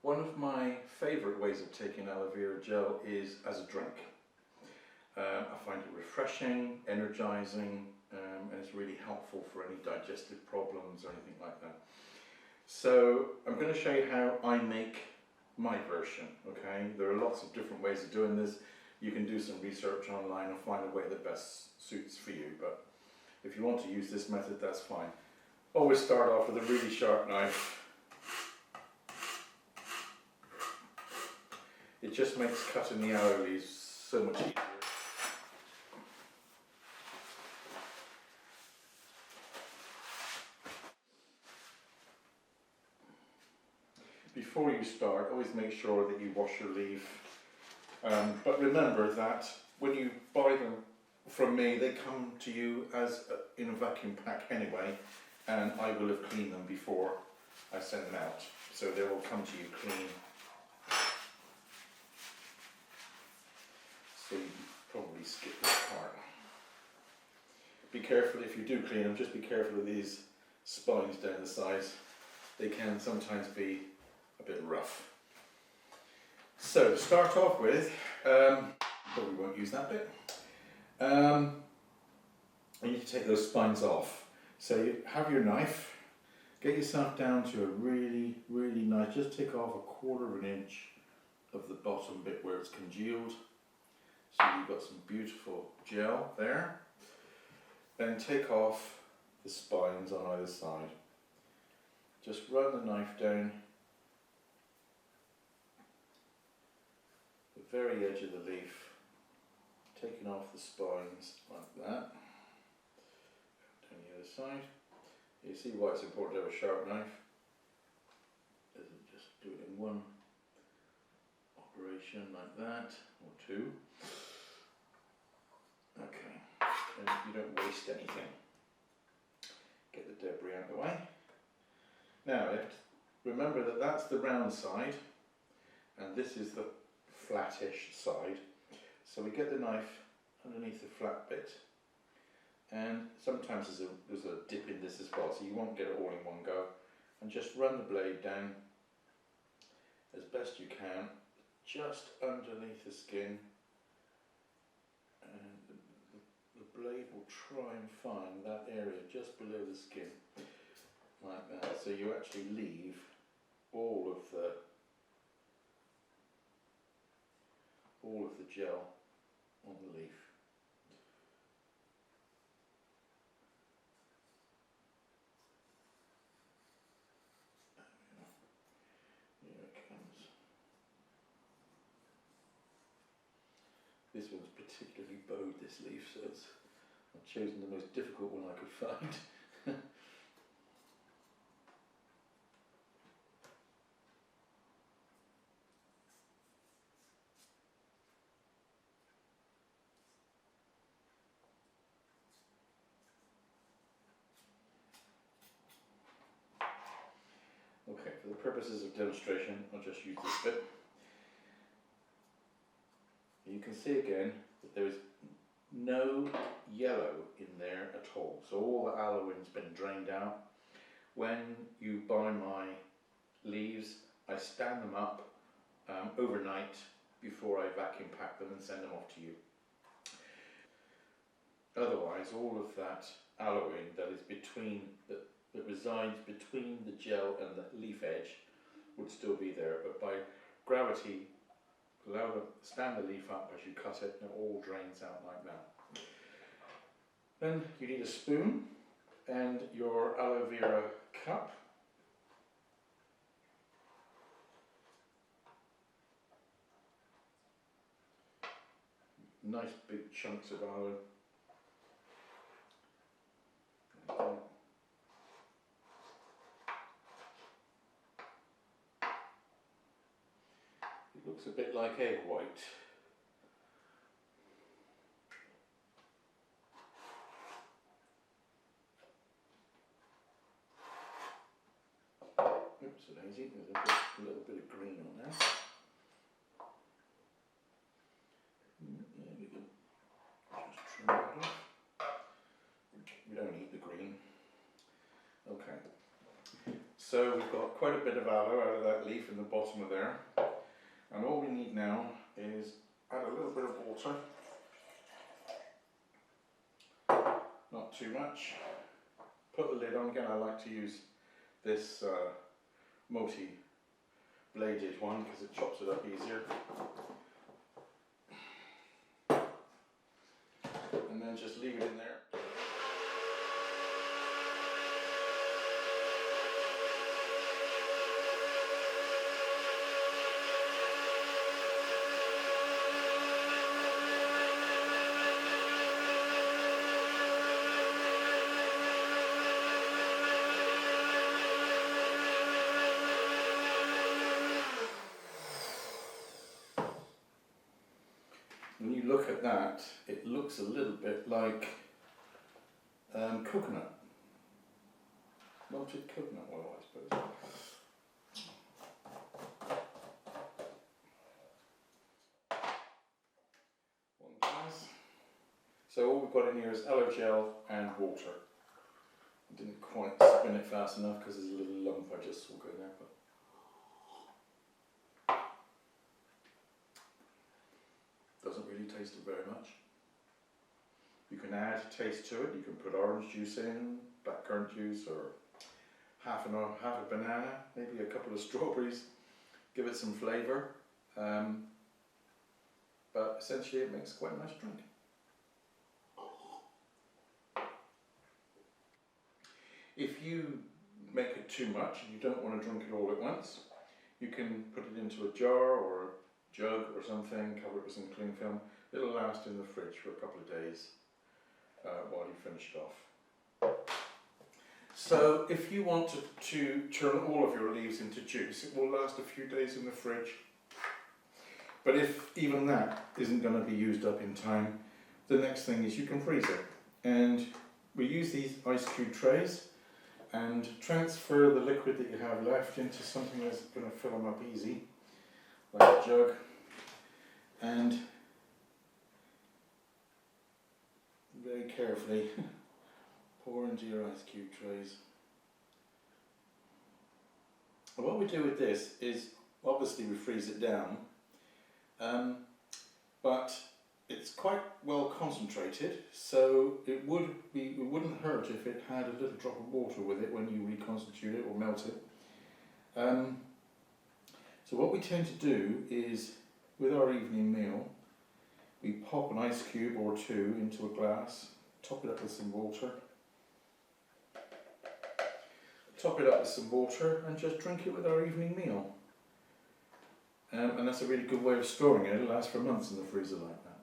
One of my favourite ways of taking aloe vera gel is as a drink. I find it refreshing, energising, and it's really helpful for any digestive problems or anything like that. So I'm going to show you how I make my version, okay? There are lots of different ways of doing this. You can do some research online and find a way that best suits for you, but if you want to use this method, that's fine. Always start off with a really sharp knife. It just makes cutting the aloe leaves so much easier. Before you start, always make sure that you wash your leaf. But remember that when you buy them from me, they come to you as in a vacuum pack anyway, and I will have cleaned them before I send them out. So they will come to you clean. So you probably skip this part. Be careful if you do clean them, just be careful of these spines down the sides. They can sometimes be a bit rough. So to start off with, probably won't use that bit. You need to take those spines off. So you have your knife, get yourself down to a really nice, just take off 1/4 of an inch of the bottom bit where it's congealed. So you've got some beautiful gel there. Then take off the spines on either side. Just run the knife down the very edge of the leaf, taking off the spines like that. Down the other side. You see why it's important to have a sharp knife? Doesn't just do it in one operation like that, or two. Okay, and you don't waste anything. Get the debris out of the way. Now, remember that that's the round side, and this is the flattish side. So we get the knife underneath the flat bit, and sometimes there's a dip in this as well, so you won't get it all in one go. And just run the blade down as best you can, just underneath the skin, and the blade will try and find that area just below the skin, like that. So you actually leave all of the gel on the leaf. Here it comes. This one's particularly bowed, this leaf, so I've chosen the most difficult one I could find. Okay, for the purposes of demonstration, I'll just use this bit. You can see again that there is no yellow in there at all. So all the aloe's been drained out. When you buy my leaves, I stand them up overnight before I vacuum pack them and send them off to you. Otherwise, all of that aloe that is that resides between the gel and the leaf edge would still be there, but by gravity, stand the leaf up as you cut it, and it all drains out like that. Then you need a spoon and your aloe vera cup. Nice big chunks of aloe. It looks a bit like egg white. Oops, a daisy, there's a little bit of green on there. There we go. Just trim that off. We don't need the green. Okay. So we've got quite a bit of aloe out of that leaf in the bottom of there. And all we need now is add a little bit of water. Not too much. Put the lid on. Again, I like to use this multi-bladed one because it chops it up easier. And then just leave it in there. When you look at that, it looks a little bit like coconut, melted coconut oil, I suppose. One glass. So all we've got in here is aloe gel and water. I didn't quite spin it fast enough because there's a little lump I just saw go there. But doesn't really taste it very much. You can add taste to it. You can put orange juice in, blackcurrant juice, or half a banana, maybe a couple of strawberries. Give it some flavour. But essentially it makes quite a nice drink. If you make it too much and you don't want to drink it all at once, you can put it into a jar or a jug or something, cover it with some cling film. It'll last in the fridge for a couple of days while you finish it off. So if you want to turn all of your leaves into juice, it will last a few days in the fridge. But if even that isn't going to be used up in time, the next thing is you can freeze it. And we use these ice cube trays and transfer the liquid that you have left into something that's going to fill them up easy, like a jug, and very carefully pour into your ice cube trays. And what we do with this is, obviously we freeze it down, but it's quite well concentrated, so it wouldn't hurt if it had a little drop of water with it when you reconstitute it or melt it. So what we tend to do is, with our evening meal, we pop an ice cube or two into a glass, top it up with some water, and just drink it with our evening meal. And that's a really good way of storing it. It'll last for months in the freezer like that.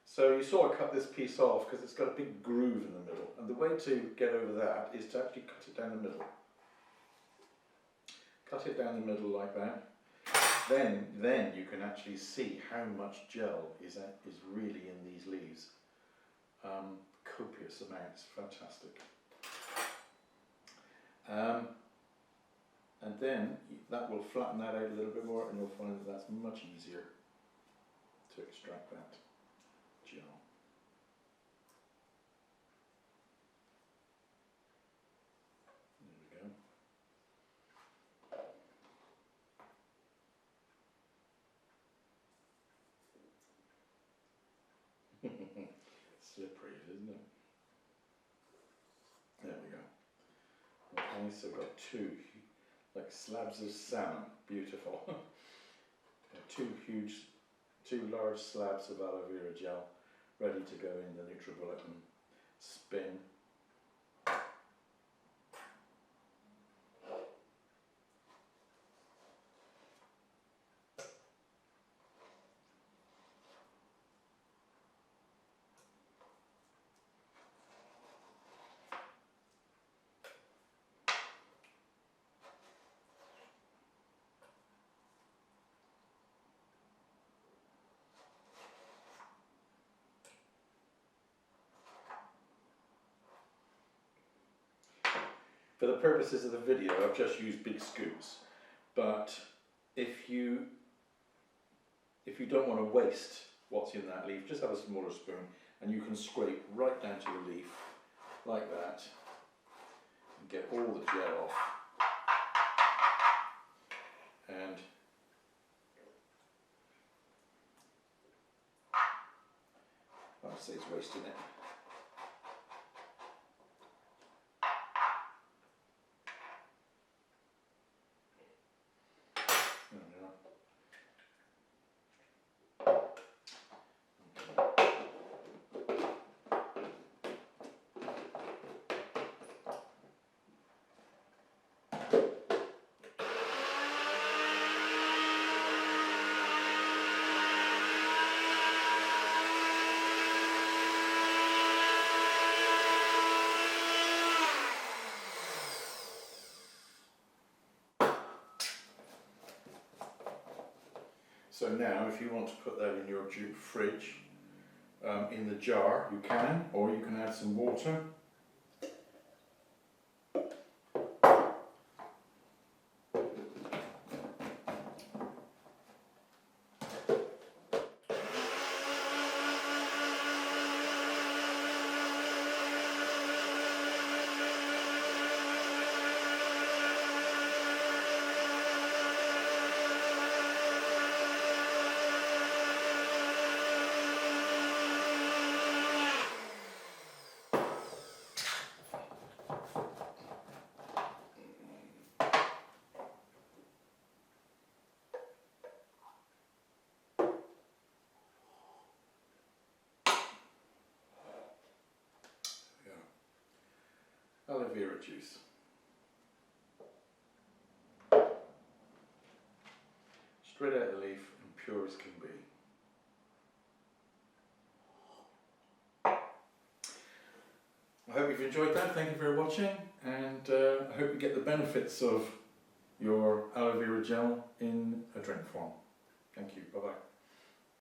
So you saw I cut this piece off because it's got a big groove in the middle, and the way to get over that is to actually cut it down the middle. Cut it down the middle like that. Then you can actually see how much gel is really in these leaves. Copious amounts, fantastic. And then that will flatten that out a little bit more, and you'll find that that's much easier to extract that gel. There we go. Slippery, isn't it? There we go. Okay, so we've got two, like slabs of salmon, beautiful. Two large slabs of aloe vera gel ready to go in the NutriBullet and spin. For the purposes of the video, I've just used big scoops, but if you don't want to waste what's in that leaf, just have a smaller spoon and you can scrape right down to the leaf like that and get all the gel off. and I'd say it's wasting it. There we are. So now if you want to put that in your fridge, in the jar you can, or you can add some water. Aloe vera juice. Straight out of the leaf and pure as can be. I hope you've enjoyed that. Thank you for watching, and I hope you get the benefits of your aloe vera gel in a drink form. Thank you. Bye bye.